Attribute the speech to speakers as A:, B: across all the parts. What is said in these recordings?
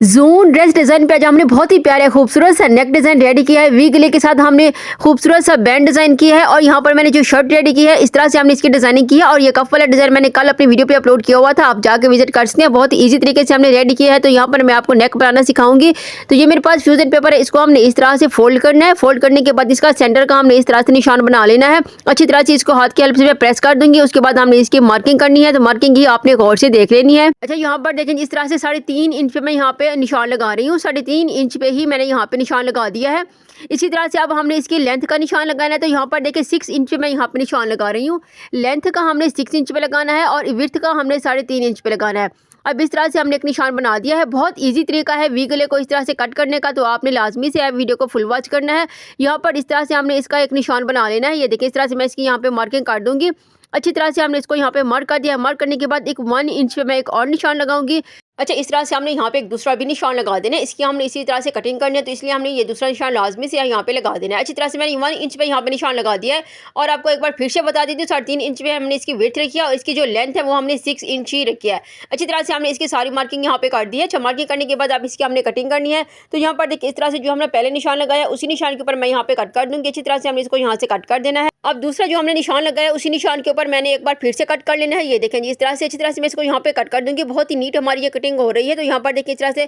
A: Zone dress design पे आज हमने बहुत ही प्यारे खूबसूरत सा नेक डिज़ाइन रेडी किया है। वी गले के साथ हमने खूबसूरत सा बैंड डिज़ाइन किया है और यहाँ पर मैंने जो शर्ट रेडी की है इस तरह से हमने इसकी डिज़ाइनिंग की है। और ये कफ वाला डिज़ाइन मैंने कल अपनी वीडियो पे अपलोड किया हुआ था, आप जाके विजिट कर सकते हैं। बहुत ही ईजी तरीके से हमने रेडी किया है। तो यहाँ पर मैं आपको नेक बनाना सिखाऊंगी। तो ये मेरे पास फ्यूजन पेपर है, इसको हमने इस तरह से फोल्ड करना है। फोल्ड करने के बाद इसका सेंटर का हमने इस तरह से निशान बना लेना है। अच्छी तरह से इसको हाथ की हेल्प से मैं प्रेस कर दूंगी। उसके बाद हमने इसकी मार्किंग करनी है। तो मार्किंग ही आपने गौर से देख लेनी है। अच्छा, यहाँ पर देखें इस तरह से 3.5 इंच पे मैं यहाँ पे निशान लगा रही हूँ। 3.5 इंच पे ही मैंने यहाँ पे निशान लगा दिया है। इसी तरह से अब हमने इसकी लेंथ का निशान लगाना है। तो यहाँ पर देखिए 6 इंच पे मैं यहाँ पे निशान लगा रही हूँ। लेंथ का हमने 6 इंच पे लगाना है और विड्थ का हमने 3.5 इंच पे लगाना है। अब इस तरह से हमने एक निशान बना दिया है। बहुत इजी तरीका है वी गले को इस तरह से कट करने का। तो आपने लाजमी से वीडियो को फुल वॉच करना है। यहाँ पर इस तरह से हमने इसका एक निशान बना लेना है। ये देखिए इस तरह से मैं इसकी यहाँ पे मार्किंग कर दूंगी। अच्छी तरह से हमने इसको यहाँ पे मार्क कर दिया। मार्क करने के बाद एक 1 इंच पे मैं एक और निशान लगाऊंगी। अच्छा, इस तरह से हमने यहाँ पे एक दूसरा भी निशान लगा देना है। इसकी हमने इसी तरह से कटिंग करनी है, तो इसलिए हमने ये दूसरा निशान लाजमी से यहाँ पे लगा देना है। अच्छी तरह से मैंने 1 इंच पे यहाँ पे निशान लगा दिया है। और आपको एक बार फिर से बता देती हूँ, 3.5 इंच पे हमने इसकी विड्थ रखी है और इसकी जो लेंथ है वो हमने 6 इंच ही रखी है। अच्छी तरह से हमने इसकी सारी मार्किंग यहाँ पे कर दी है। अच्छा, मार्किंग करने के बाद अब इसकी हमने कटिंग करनी है। तो यहाँ पर देखिए इस तरह से जो हमने पहले निशान लगाया उसी निशान के ऊपर मैं यहाँ पे कट कर दूंगी। अच्छी तरह से हमने इसको यहाँ से कट कर देना है। अब दूसरा जो हमने निशान लगाया उसी निशान के ऊपर मैंने एक बार फिर से कट कर लेना है। ये देखें जी, इस तरह से अच्छी तरह से मैं इसको यहाँ पे कट कर दूंगी। बहुत ही नीट हमारी ये कटिंग हो रही है। तो यहाँ पर देखिए इस तरह से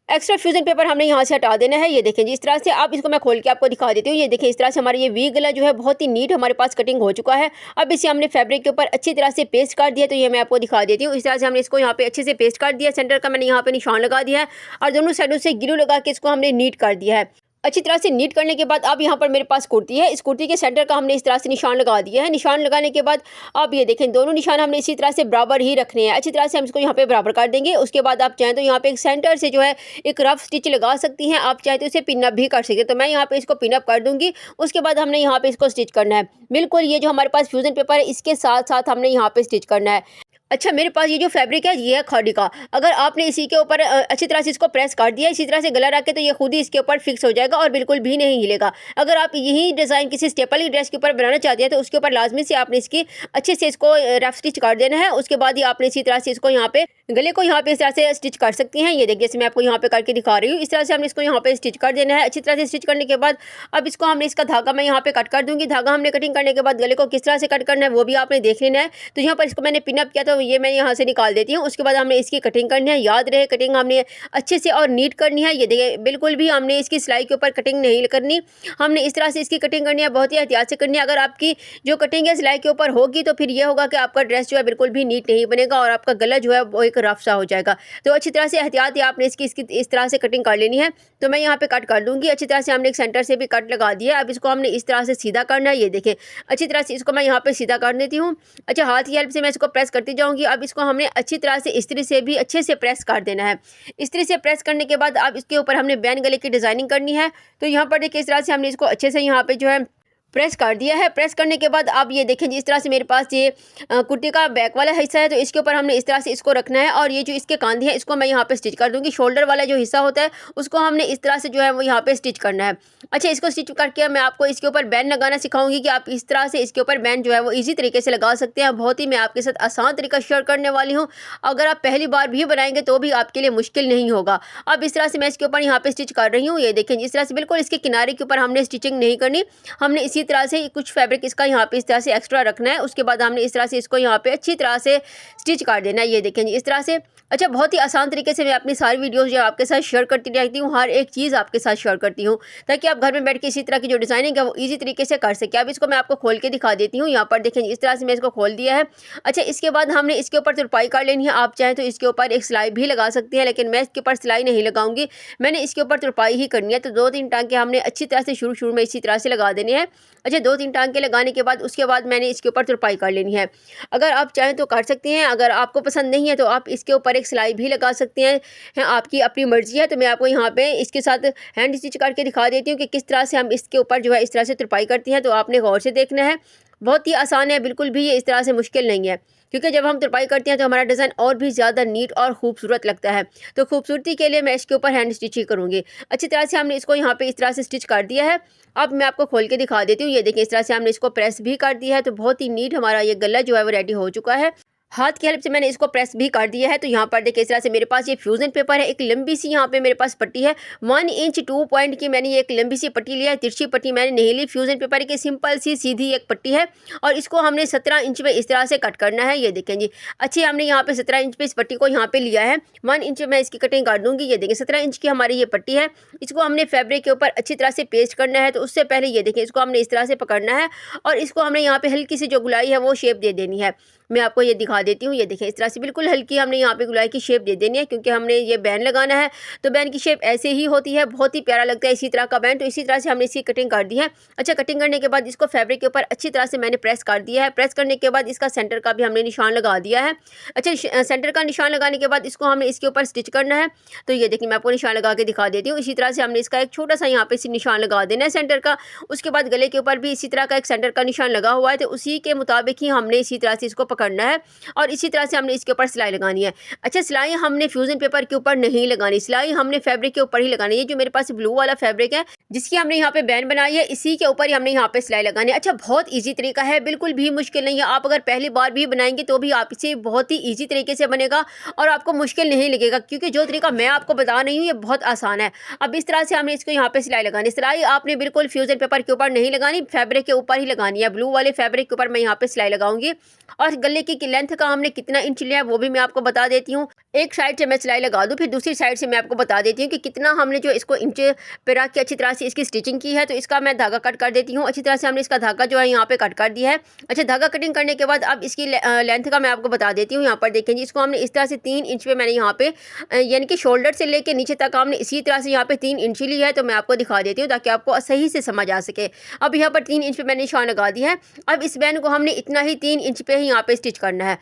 A: एक्स्ट्रा फ्यूजन पेपर हमने यहाँ से हटा देना है। ये देखें जी, इस तरह से आप इसको मैं खोल के आपको दिखा देती हूँ। ये देखें इस तरह से हमारी ये वी गला जो है बहुत ही नीट हमारे पास कटिंग हो चुका है। अब इसे हमने फैब्रिक के ऊपर अच्छी तरह से पेस्ट कर दिया। तो ये मैं आपको दिखा देती हूँ। इस तरह से हमने इसको यहाँ पे अच्छे से पेस्ट कर दिया। सेंटर का मैंने यहाँ पे निशान लगा दिया है और दोनों साइडों से ग्लू लगा के इसको हमने नीट कर दिया है। अच्छी तरह से नीट करने के बाद अब यहाँ पर मेरे पास कुर्ती है। इस कुर्ती के सेंटर का हमने इस तरह से निशान लगा दिया है। निशान लगाने के बाद अब ये देखें दोनों निशान हमने इसी तरह से बराबर ही रखने हैं। अच्छी तरह से हम इसको यहाँ पे बराबर कर देंगे। उसके बाद आप चाहें तो यहाँ पे एक सेंटर से जो है एक रफ स्टिच लगा सकती हैं। आप चाहें तो इसे पिनअप भी कर सकते हैं। तो मैं यहाँ पे इसको पिनअप कर दूंगी। उसके बाद हमने यहाँ पे इसको स्टिच करना है। बिल्कुल ये जो हमारे पास फ्यूजन पेपर है इसके साथ साथ हमने यहाँ पे स्टिच करना है। अच्छा, मेरे पास ये जो फैब्रिक है ये है खादी का। अगर आपने इसी के ऊपर अच्छी तरह से इसको प्रेस कर दिया, इसी तरह से गला रख के, तो ये खुद ही इसके ऊपर फिक्स हो जाएगा और बिल्कुल भी नहीं हिलेगा। अगर आप यही डिज़ाइन किसी स्टेपल की ड्रेस के ऊपर बनाना चाहते हैं तो उसके ऊपर लाजमी से आपने इसकी अच्छे से इसको रफ स्टिच कर देना है। उसके बाद ही आपने इसी तरह से इसको यहाँ पे गले को यहाँ पे इस तरह से स्टिच कर सकती हैं। ये देखिए जैसे मैं आपको यहाँ पे करके दिखा रही हूँ। इस तरह से हमने इसको यहाँ पे स्टिच कर देना है। अच्छी तरह से स्टिच करने के बाद अब इसको हमने इसका धागा मैं यहाँ पे कट कर दूंगी। धागा हमने कटिंग करने के बाद गले को किस तरह से कट करना है वो भी आपने देख लेना है। तो यहाँ पर इसको मैंने पिनअप किया, तो ये मैं यहाँ से निकाल देती हूँ। उसके बाद हमने इसकी कटिंग करनी है। याद रहे कटिंग हमने अच्छे से और नीट करनी है। ये देखिए बिल्कुल भी हमने इसकी सिलाई के ऊपर कटिंग नहीं करनी। हमने इस तरह से इसकी कटिंग करनी है, बहुत ही एहतियात से करनी है। अगर आपकी जो कटिंग है सिलाई के ऊपर होगी तो फिर ये होगा कि आपका ड्रेस जो है बिल्कुल भी नीट नहीं बनेगा और आपका गला जो है वो एक रफ सा हो जाएगा। तो अच्छी तरह से एहतियात आपने इसकी इस तरह से कटिंग कर लेनी है। तो मैं यहाँ पे कट कर दूंगी। अच्छी तरह से हमने एक सेंटर से भी कट लगा दिया। अब इसको हमने इस तरह से सीधा करना है। ये देखें अच्छी तरह से इसको मैं यहाँ पे सीधा कर देती हूँ। अच्छा, हाथ की हेल्प से मैं इसको प्रेस करती जाऊँगी। अब इसको हमने अच्छी तरह से इस्त्री से भी अच्छे से प्रेस कर देना है। इस्त्री से प्रेस करने के बाद अब इसके ऊपर हमने बैन गले की डिज़ाइनिंग करनी है। तो यहाँ पर देखिए इस तरह से हमने इसको अच्छे से यहाँ पे जो है प्रेस कर दिया है। प्रेस करने के बाद आप ये देखें जी, इस तरह से मेरे पास ये कुर्ती का बैक वाला हिस्सा है। तो इसके ऊपर हमने इस तरह से इसको रखना है और ये जो इसके कांधे हैं इसको मैं यहाँ पे स्टिच कर दूंगी। शोल्डर वाला जो हिस्सा होता है उसको हमने इस तरह से जो है वो यहाँ पे स्टिच करना है। अच्छा, इसको स्टिच करके मैं आपको इसके ऊपर बैन लगाना सिखाऊंगी कि आप इस तरह से इसके ऊपर बैन जो है वो ईजी तरीके से लगा सकते हैं। बहुत ही मैं आपके साथ आसान तरीका शेयर करने वाली हूँ। अगर आप पहली बार भी बनाएंगे तो भी आपके लिए मुश्किल नहीं होगा। अब इस तरह से मैं इसके ऊपर यहाँ पे स्टिच कर रही हूँ। ये देखें इस तरह से बिल्कुल इसके किनारे के ऊपर हमने स्टिचिंग नहीं करनी। हमने इसी तरह से कुछ फैब्रिक इसका यहाँ पे इस तरह से एक्स्ट्रा रखना है। उसके बाद हमने इस तरह से इसको यहाँ पे अच्छी तरह से स्टिच कर देना है। ये देखें इस तरह से। अच्छा, बहुत ही आसान तरीके से मैं अपनी सारी वीडियोस जो आपके साथ शेयर करती रहती हूँ, हर एक चीज़ आपके साथ शेयर करती हूँ ताकि आप घर में बैठ के इसी तरह की जो डिज़ाइनिंग है वो ईजी तरीके से कर सके। अब इसको मैं आपको खोल के दिखा देती हूँ। यहाँ पर देखें इस तरह से मैं इसको खोल दिया है। अच्छा, इसके बाद हमने इसके ऊपर तुरपाई कर लेनी है। आप चाहें तो इसके ऊपर एक सिलाई भी लगा सकती हैं, लेकिन मैं इसके ऊपर सिलाई नहीं लगाऊंगी। मैंने इसके ऊपर तुरपाई ही करनी है। तो 2-3 टांके हमने अच्छी तरह से शुरू में इसी तरह से लगा देने हैं। अच्छा, 2-3 टांके लगाने के बाद उसके बाद मैंने इसके ऊपर तुरपाई कर लेनी है। अगर आप चाहें तो कर सकती हैं, अगर आपको पसंद नहीं है तो आप इसके ऊपर एक सिलाई भी लगा सकते हैं। आपकी अपनी मर्ज़ी है। तो मैं आपको यहाँ पे इसके साथ हैंड स्टिच करके दिखा देती हूँ कि किस तरह से हम इसके ऊपर जो है इस तरह से तुरपाई करती हैं। तो आपने गौर से देखना है। बहुत ही आसान है, बिल्कुल भी ये इस तरह से मुश्किल नहीं है, क्योंकि जब हम तुरपाई करते हैं तो हमारा डिज़ाइन और भी ज़्यादा नीट और खूबसूरत लगता है। तो खूबसूरती के लिए मैं इसके ऊपर हैंड स्टिच ही करूँगी। अच्छी तरह से हमने इसको यहाँ पे इस तरह से स्टिच कर दिया है। अब मैं आपको खोल के दिखा देती हूँ। ये देखिए इस तरह से हमने इसको प्रेस भी कर दिया है। तो बहुत ही नीट हमारा ये गला जो है वो रेडी हो चुका है। हाथ की हेल्प से मैंने इसको प्रेस भी कर दिया है। तो यहाँ पर देखिए इस तरह से मेरे पास ये फ्यूजन पेपर है, एक लंबी सी यहाँ पे मेरे पास पट्टी है 1 इंच 2 पॉइंट की मैंने ये एक लंबी सी पट्टी लिया है, तिरछी पट्टी मैंने नहीं ली, फ्यूजन पेपर की सिंपल सी सीधी एक पट्टी है और इसको हमने 17 इंच पे इस तरह से कट करना है। ये देखें जी, अच्छी हमने यहाँ पे 17 इंच पे इस पट्टी को यहाँ पे लिया है, 1 इंच मैं इसकी कटिंग कर दूंगी। ये देखें 17 इंच की हमारी ये पट्टी है, इसको हमने फैब्रिक के ऊपर अच्छी तरह से पेस्ट करना है। तो उससे पहले ये देखें इसको हमने इस तरह से पकड़ना है और इसको हमने यहाँ पे हल्की सी जो गुलाई है वो शेप दे देनी है। मैं आपको ये दिखा देती हूँ। ये देखें इस तरह से बिल्कुल हल्की हमने यहाँ पे गुलाई की शेप दे देनी है, क्योंकि हमने ये बैंड लगाना है तो बैंड की शेप ऐसे ही होती है, बहुत ही प्यारा लगता है इसी तरह का बैंड। तो इसी तरह से हमने इसकी कटिंग कर दी है। अच्छा, कटिंग करने के बाद इसको फैब्रिक के ऊपर अच्छी तरह से मैंने प्रेस कर दिया है। प्रेस करने के बाद इसका सेंटर का भी हमने निशान लगा दिया है। अच्छा, सेंटर का निशान लगाने के बाद इसको हमने इसके ऊपर स्टिच करना है। तो ये देखिए मैं आपको निशान लगा के दिखा देती हूँ। इसी तरह से हमने इसका एक छोटा सा यहाँ पे निशान लगा देना है सेंटर का। उसके बाद गले के ऊपर भी इसी तरह का एक सेंटर का निशान लगा हुआ है, तो उसी के मुताबिक ही हमने इसी तरह से इसको पकड़ना है और इसी तरह से हमने इसके ऊपर सिलाई लगानी है। अच्छा, सिलाई हमने फ्यूजन पेपर के ऊपर नहीं लगानी, सिलाई हमने फैब्रिक के ऊपर ही लगानी है। जो मेरे पास ब्लू वाला फैब्रिक है जिसकी हमने यहाँ पे बैंड बनाई है, इसी के ऊपर ही हमने यहाँ पे सिलाई लगानी है। अच्छा, बहुत इजी तरीका है, बिल्कुल भी मुश्किल नहीं है। आप अगर पहली बार भी बनाएंगे तो भी आप इसे बहुत ही इजी तरीके से बनेगा और आपको मुश्किल नहीं लगेगा, क्योंकि जो तरीका मैं आपको बता रही हूँ ये बहुत आसान है। अब इस तरह से हमने इसको यहाँ पे सिलाई लगानी, सिलाई आपने बिल्कुल फ्यूजन पेपर के ऊपर नहीं लगानी, फैब्रिक के ऊपर ही लगानी है। ब्लू वाले फैब्रिक के ऊपर मैं यहाँ पे सिलाई लगाऊंगी और गले की लेंथ का हमने कितना इंच लिया है वो भी मैं आपको बता देती हूँ। एक साइड से मैं सिलाई लगा दूँ, फिर दूसरी साइड से मैं आपको बता देती हूँ कि कितना हमने जो इसको इंच पे रख के अच्छी तरह से इसकी स्टिचिंग की है। तो इसका मैं धागा कट कर देती हूँ। अच्छी तरह से हमने इसका धागा जो है यहाँ पे कट कर दिया है। अच्छा, धागा कटिंग करने के बाद अब इसकी लेंथ का मैं आपको बता देती हूँ। यहाँ पर देखें जी, इसको हमने इस तरह से 3 इंच पे मैंने यहाँ पे यानी कि शोल्डर से लेके नीचे तक हमने इसी तरह से यहाँ पे 3 इंच ली है। तो मैं आपको दिखा देती हूँ ताकि आपको सही से समझ आ सके। अब यहाँ पर 3 इंच पे मैंने निशान लगा दिया है। अब इस बैंड को हमने इतना ही 3 इंच पे ही यहाँ पे स्टिच करना है।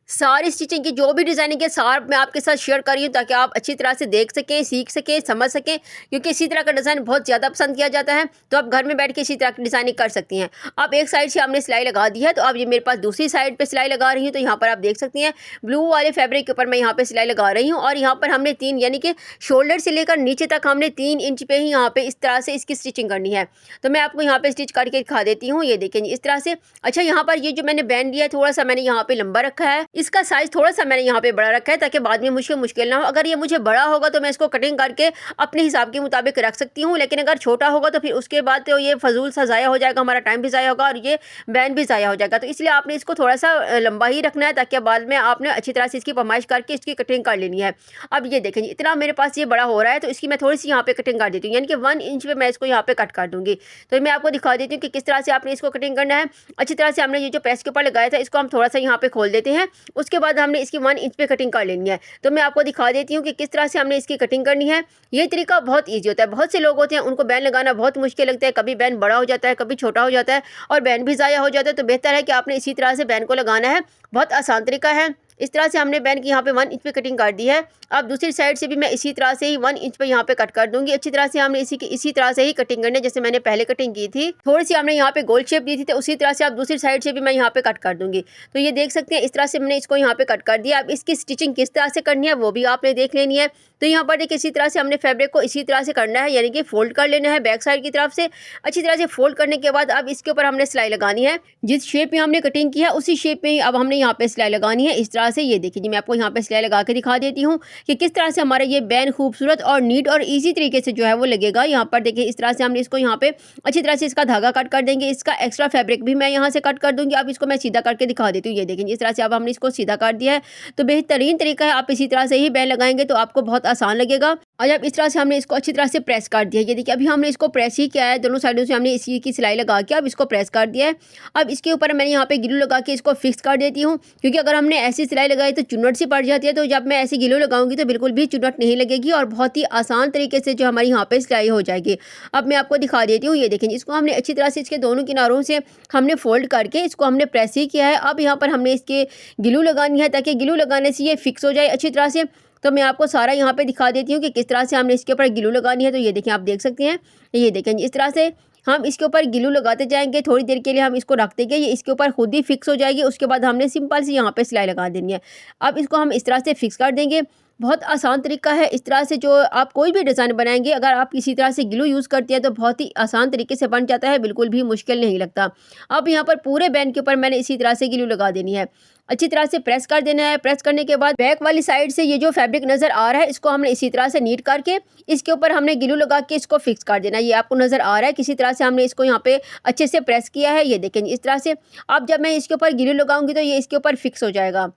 A: सारी स्टिचिंग की जो भी डिज़ाइनिंग है सार मैं आपके साथ शेयर कर रही हूँ ताकि आप अच्छी तरह से देख सकें, सीख सकें, समझ सकें, क्योंकि इसी तरह का डिज़ाइन बहुत ज़्यादा पसंद किया जाता है। तो आप घर में बैठ के इसी तरह की डिज़ाइनिंग कर सकती हैं। अब एक साइड से हमने सिलाई लगा दी है, तो अब ये मेरे पास दूसरी साइड पर सिलाई लगा रही हूँ। तो यहाँ पर आप देख सकती हैं ब्लू वाले फैब्रिक के ऊपर मैं यहाँ पर सिलाई लगा रही हूँ और यहाँ पर हमने 3 यानी कि शोल्डर से लेकर नीचे तक हमने 3 इंच पे ही यहाँ पे इस तरह से इसकी स्टिचिंग करनी है। तो मैं आपको यहाँ पे स्टिच करके दिखा देती हूँ। ये देखें इस तरह से। अच्छा, यहाँ पर ये जो मैंने बैंड लिया है थोड़ा सा मैंने यहाँ पे लंबा रखा है, इसका साइज थोड़ा सा मैंने यहाँ पे बड़ा रखा है ताकि बाद में मुझे मुश्किल ना हो। अगर ये मुझे बड़ा होगा तो मैं इसको कटिंग करके अपने हिसाब के मुताबिक रख सकती हूँ, लेकिन अगर छोटा होगा तो फिर उसके बाद तो ये फजूल सा ज़ाया हो जाएगा, हमारा टाइम भी ज़ाया होगा और ये बैंड भी ज़ाया हो जाएगा। तो इसलिए आपने इसको थोड़ा सा लंबा ही रखना है ताकि बाद में आपने अच्छी तरह से इसकी पैमाइश करके इसकी कटिंग कर लेनी है। अब ये देखें इतना मेरे पास ये बड़ा हो रहा है, तो इसकी मैं थोड़ी सी यहाँ पे कटिंग कर देती हूँ, यानी कि 1 इंच पे मैं इसको यहाँ पे कट कर दूँगी। तो मैं आपको दिखा देती हूँ कि किस तरह से आपने इसको कटिंग करना है। अच्छी तरह से हमने ये जो प्रेस के ऊपर लगाया था इसको हम थोड़ा सा यहाँ पे खोल देते हैं। उसके बाद हमने इसकी 1 इंच पे कटिंग कर लेनी है। तो मैं आपको दिखा देती हूँ कि किस तरह से हमने इसकी कटिंग करनी है। ये तरीका बहुत ईजी होता है। बहुत से लोग होते हैं उनको बैंड लगाना बहुत मुश्किल लगता है, कभी बैंड बड़ा हो जाता है, कभी छोटा हो जाता है और बैंड भी ज़ाया हो जाता है। तो बेहतर है कि आपने इसी तरह से बैंड को लगाना है। बहुत आसान तरीका है। इस तरह से हमने बैंड की यहाँ पे 1 इंच पे कटिंग कर दी है। अब दूसरी साइड से भी मैं इसी तरह से ही 1 इंच पे यहाँ पे कट कर दूंगी। अच्छी तरह से हमने इसी तरह से ही कटिंग करनी है जैसे मैंने पहले कटिंग की थी। थोड़ी सी हमने यहाँ पे गोल शेप दी थी, तो उसी तरह से अब दूसरी साइड से भी मैं यहाँ पे कट कर दूंगी। तो ये देख सकते हैं इस तरह से मैंने इसको यहाँ पे कट कर दिया। अब इसकी स्टिचिंग किस तरह से करनी है वो भी आपने देख लेनी है। तो यहाँ पर देखिए इसी तरह से हमने फैब्रिक को इसी तरह से करना है, यानी कि फोल्ड कर लेना है बैक साइड की तरफ से। अच्छी तरह से फोल्ड करने के बाद अब इसके ऊपर हमने सिलाई लगानी है। जिस शेप में हमने कटिंग की है उसी शेप में अब हमने यहाँ पे सिलाई लगानी है इस तरह से। ये देखिए जी, मैं आपको यहाँ पे सिलाई लगा के दिखा देती हूँ कि किस तरह से हमारा ये बैंड खूबसूरत और नीट और इजी तरीके से जो है वो लगेगा। यहाँ पर देखिए इस तरह से हमने इसको यहाँ पे अच्छी तरह से इसका धागा कट कर देंगे। इसका एक्स्ट्रा फैब्रिक भी मैं यहाँ से कट कर दूंगी। अब इसको मैं सीधा करके दिखा देती हूँ। ये देखिए इस तरह से अब हमने इसको सीधा कर दिया है। तो बेहतरीन तरीका है, आप इसी तरह से ही बैंड लगाएंगे तो आपको बहुत आसान लगेगा। और जब इस तरह से हमने इसको अच्छी तरह से प्रेस कर दिया, ये देखिए अभी हमने इसको प्रेस ही किया है, दोनों साइडों से हमने इसी की सिलाई लगा के अब इसको प्रेस कर दिया है। अब इसके ऊपर मैंने यहाँ पे ग्लू लगा के इसको फिक्स कर देती हूँ, क्योंकि अगर हमने ऐसी सिलाई लगाई तो चुन्नट सी पड़ जाती है। तो जब मैं ऐसी ग्लू लगाऊंगी तो बिल्कुल भी चुन्नट नहीं लगेगी और बहुत ही आसान तरीके से जो हमारी यहाँ पे सिलाई हो जाएगी। अब मैं आपको दिखा देती हूँ। ये देखें इसको हमने अच्छी तरह से इसके दोनों किनारों से हमने फोल्ड करके इसको हमने प्रेस ही किया है। अब यहाँ पर हमने इसके ग्लू लगानी है ताकि ग्लू लगाने से ये फिक्स हो जाए अच्छी तरह से। तो मैं आपको सारा यहाँ पे दिखा देती हूँ कि किस तरह से हमने इसके ऊपर ग्लू लगानी है। तो ये देखें, आप देख सकते हैं, ये देखें इस तरह से हम इसके ऊपर ग्लू लगाते जाएंगे। थोड़ी देर के लिए हम इसको रख देंगे, ये इसके ऊपर खुद ही फिक्स हो जाएगी। उसके बाद हमने सिंपल सी यहाँ पे सिलाई लगा देनी है। अब इसको हम इस तरह से फिक्स कर देंगे। बहुत आसान तरीका है। इस तरह से जो आप कोई भी डिज़ाइन बनाएंगे, अगर आप किसी तरह से ग्लू यूज़ करती हैं तो बहुत ही आसान तरीके से बन जाता है, बिल्कुल भी मुश्किल नहीं लगता। अब यहाँ पर पूरे बैंड के ऊपर मैंने इसी तरह से ग्लू लगा देनी है। अच्छी तरह से प्रेस कर देना है। प्रेस करने के बाद बैक वाली साइड से ये जो फैब्रिक नज़र आ रहा है, इसको हमने इसी तरह से नीट करके इसके ऊपर हमने ग्लू लगा के इसको फिक्स कर देना है। ये आपको नज़र आ रहा है किसी तरह से हमने इसको यहाँ पे अच्छे से प्रेस किया है। ये देखें इस तरह से। अब जब मैं इसके ऊपर ग्लू लगाऊंगी तो ये इसके ऊपर फिक्स हो जाएगा।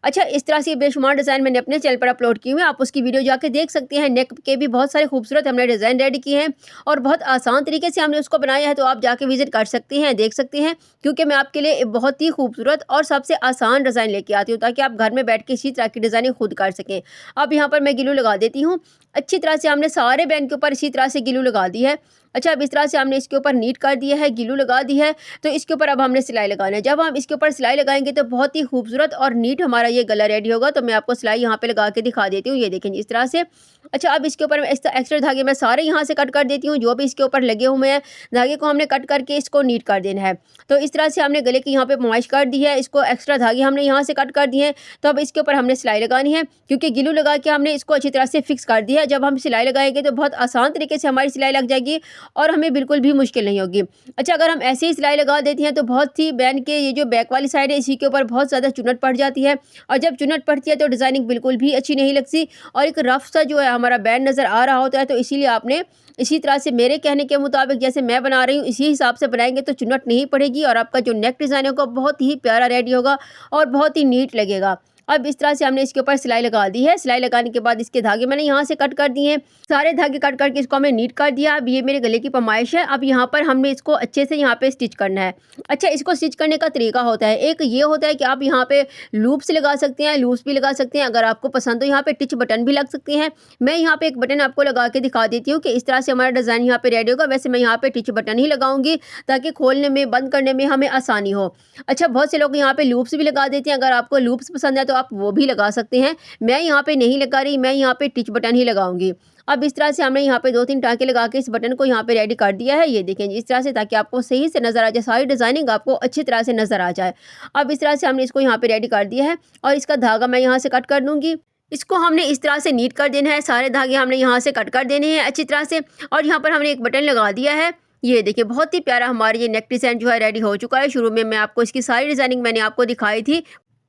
A: अच्छा, इस तरह से बेशुमार डिज़ाइन मैंने अपने चैनल पर अपलोड किए हुए हैं, आप उसकी वीडियो जाके देख सकते हैं। नेक के भी बहुत सारे खूबसूरत हमने डिज़ाइन रेडी किए हैं और बहुत आसान तरीके से हमने उसको बनाया है, तो आप जाके विजिट कर सकते हैं, देख सकते हैं, क्योंकि मैं आपके लिए बहुत ही खूबसूरत और सबसे आसान डिज़ाइन लेके आती हूँ ताकि आप घर में बैठ के इसी तरह की डिज़ाइनिंग खुद कर सकें। अब यहाँ पर मैं ग्लू लगा देती हूँ। अच्छी तरह से हमने सारे बैंड के ऊपर इसी तरह से ग्लू लगा दी है। अच्छा, अब इस तरह से हमने इसके ऊपर नीट कर दिया है, ग्लू लगा दी है, तो इसके ऊपर अब हमने सिलाई लगाना है। जब हम इसके ऊपर सिलाई लगाएंगे तो बहुत ही खूबसूरत और नीट हमारा ये गला रेडी होगा। तो मैं आपको सिलाई यहाँ पे लगा के दिखा देती हूँ। ये देखें इस तरह से। अच्छा, अब इसके ऊपर मैं एक्स्ट्रा धागे मैं सारे यहाँ से कट कर देती हूँ, जो भी इसके ऊपर लगे हुए हैं धागे को हमने कट करके इसको नीट कर देना है। तो इस तरह से हमने गले की यहाँ पे पमाइश कर दी है, इसको एक्स्ट्रा धागे हमने यहाँ से कट कर दिए हैं। तो अब इसके ऊपर हमने सिलाई लगानी है, क्योंकि ग्लू लगा के हमने इसको अच्छी तरह से फिक्स कर दिया है। जब हम सिलाई लगाएंगे तो बहुत आसान तरीके से हमारी सिलाई लग जाएगी और हमें बिल्कुल भी मुश्किल नहीं होगी। अच्छा, अगर हम ऐसे ही सिलाई लगा देते हैं तो बहुत ही बैंड के ये जो बैक वाली साइड है इसी के ऊपर बहुत ज़्यादा चुनट पड़ जाती है, और जब चुनट पड़ती है तो डिज़ाइनिंग बिल्कुल भी अच्छी नहीं लगती और एक रफ सा जो है हमारा बैंड नज़र आ रहा होता है। तो इसीलिए आपने इसी तरह से मेरे कहने के मुताबिक जैसे मैं बना रही हूँ इसी हिसाब से बनाएंगे तो चुनट नहीं पड़ेगी और आपका जो नेक डिज़ाइन होगा बहुत ही प्यारा रेडी होगा और बहुत ही नीट लगेगा। अब इस तरह से हमने इसके ऊपर सिलाई लगा दी है। सिलाई लगाने के बाद इसके धागे मैंने यहाँ से कट कर दिए हैं, सारे धागे कट करके इसको हमने नीट कर दिया। अब ये मेरे गले की पमाइश है। अब यहाँ पर हमने इसको अच्छे से यहाँ पे स्टिच करना है। अच्छा, इसको स्टिच करने का तरीका होता है, एक ये होता है कि आप यहाँ पे लूप्स लगा सकते हैं, लूप्स भी लगा सकते हैं, अगर आपको पसंद हो यहाँ पे टिच बटन भी लग सकते हैं। मैं यहाँ पे एक बटन आपको लगा के दिखा देती हूँ कि इस तरह से हमारा डिज़ाइन यहाँ पे रेडी होगा। वैसे मैं यहाँ पे टिच बटन ही लगाऊंगी ताकि खोलने में बंद करने में हमें आसानी हो। अच्छा, बहुत से लोग यहाँ पे लूप्स भी लगा देते हैं, अगर आपको लूप्स पसंद है तो आप वो भी लगा सकते हैं। मैं यहाँ पे नहीं लगा रही, मैं यहाँ पे टिच बटन ही लगाऊंगी। अब इस तरह से हमने यहाँ पे 2-3 टाँके लगा के इस बटन को यहाँ पे रेडी कर दिया है। ये देखें इस तरह से, ताकि आपको सही से नज़र आ जाए, सारी डिज़ाइनिंग आपको अच्छी तरह से नज़र आ जाए। अब इस तरह से हमने इसको यहाँ पे रेडी कर दिया है और इसका धागा मैं यहाँ से कट कर दूँगी। इसको हमने इस तरह से नीट कर देना है, सारे धागे हमने यहाँ से कट कर देने हैं अच्छी तरह से, और यहाँ पर हमने एक बटन लगा दिया है। ये देखिए बहुत ही प्यारा हमारा ये नेक डिज़ाइन जो है रेडी हो चुका है। शुरू में मैं आपको इसकी सारी डिज़ाइनिंग मैंने आपको दिखाई थी,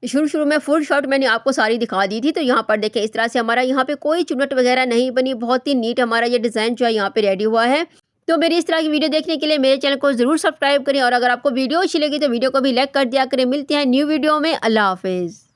A: शुरू में फुल शॉट मैंने आपको सारी दिखा दी थी। तो यहाँ पर देखें इस तरह से हमारा यहाँ पे कोई चुनट वगैरह नहीं बनी, बहुत ही नीट हमारा ये डिज़ाइन जो है यहाँ पे रेडी हुआ है। तो मेरी इस तरह की वीडियो देखने के लिए मेरे चैनल को ज़रूर सब्सक्राइब करें, और अगर आपको वीडियो अच्छी लगी तो वीडियो को भी लाइक कर दिया करें। मिलते हैं न्यू वीडियो में। अल्लाह हाफिज़।